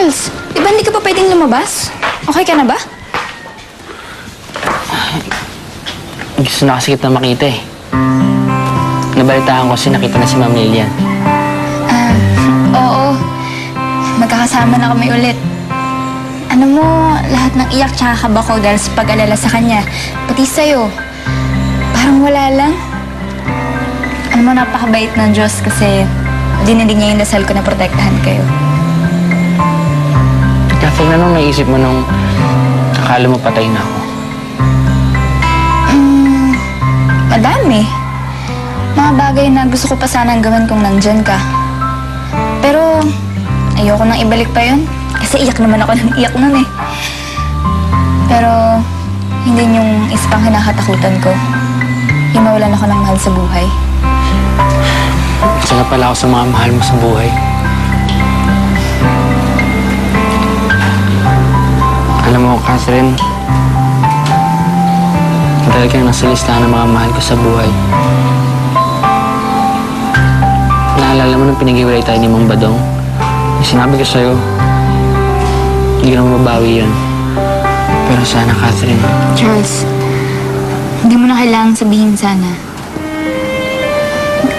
Charles, di ba hindi ka pa pwedeng lumabas? Okay ka na ba? Gusto na kasi kita makita eh. Nabalitaan ko kasi nakita na si Ma'am Lilian. Oo. Magkakasama na kami ulit. Ano mo, lahat ng iyak tsaka kaba ko dahil sa pag-alala sa kanya, pati sa'yo. Parang wala lang. Alam mo, napakabait ng Diyos kasi dinidig niya yung dasal ko na protektahan kayo. Catherine, anong naisip mo nung akala mo patay na ako? Madami. Mga bagay na gusto ko pa sanang gawin kung nandyan ka. Pero ayoko nang ibalik pa yun. Kasi iyak naman ako ng iyak nun eh. Pero hindi yung isa pang kinakatakutan ko. Yung mawalan ako ng mahal sa buhay. Isa na pala ako sa mga mahal mo sa buhay. Alam mo, Catherine, dahil kang nasa listahan ng mga mahal ko sa buhay. Naalala mo nung pinag-iwalay tayo ni Mang Badong? Yung sinabi ko sa'yo, hindi ko na mababawi yun. Pero sana, Catherine. Charles, hindi mo na kailangang sabihin sana.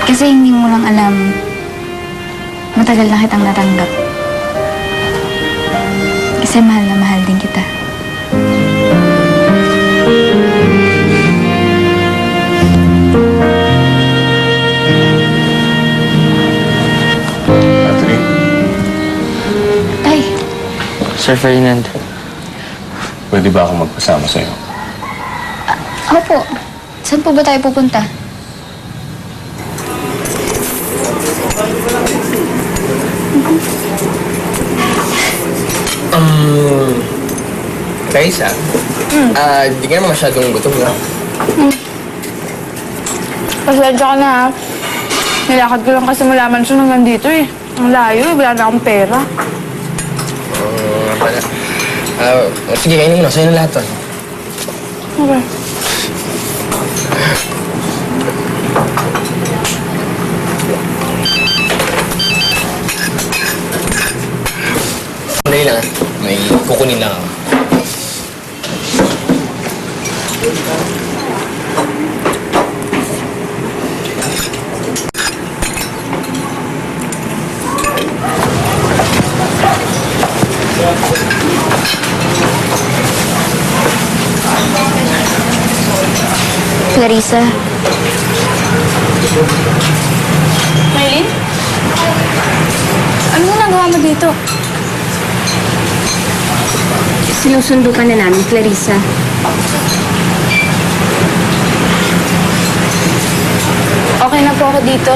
Kasi hindi mo lang alam, matagal na kitang natanggap. Kasi mahal na mahal din kita. Catherine, Tay, Sir Ferdinand, pwede ba ako magpasama sa'yo? opo. Saan po ba tayo pupunta? Kaisa, di ka naman masyadong gutom, no? Pasensya ka na, ha? Nilakad ko lang kasi mula mansyon hanggang dito, eh. Ang layo, eh. Wala na akong pera. Nga pala. Sige, kainin mo na. Sa'yo na lahat, to. Okay. Sandali lang, ha? May kukunin lang ako. Clarissa. Maylin? Ano ginagawa mo dito? Sinusundo ka na namin, Clarissa. Okay na po ako dito.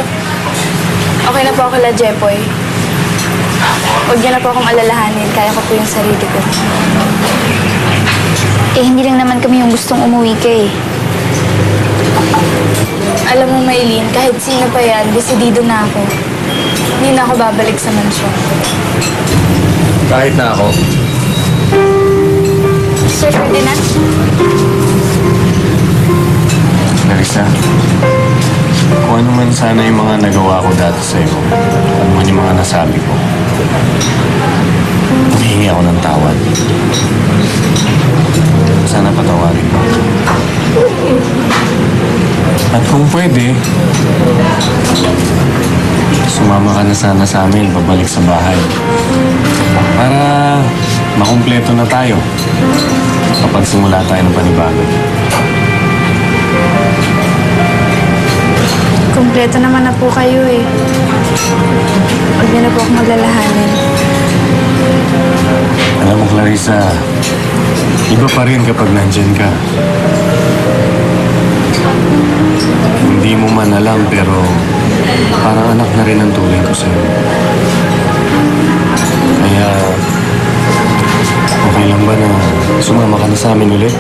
Okay na po ako la Jepoy. Huwag niyo na po akong alalahanin. Kaya ko po yung sarili ko. Eh, hindi lang naman kami yung gustong umuwi ka eh. Alam mo, Maylin, kahit sino pa yan, desidido na ako. Hindi na ako babalik sa mansyon. Kahit na ako. Sir Ferdinand? Clarissa, kung ano man sana yung mga nagawa ko dati sa'yo, ano man yung mga nasabi ko, humihingi ako ng tawad. Sana patawarin mo. At kung pwede, sumama ka na sana sa amin, babalik sa bahay. Para makumpleto na tayo kapag simula tayo ng panibago. Kompleto naman na po kayo eh. Huwag niyo na po akong maglalahanin. Alam mo, Clarissa, iba pa rin kapag nandyan ka. Hindi mo man alam, pero parang anak na rin ang tuloy ko sa'yo. Kaya, okay lang ba na sumama ka na sa amin ulit?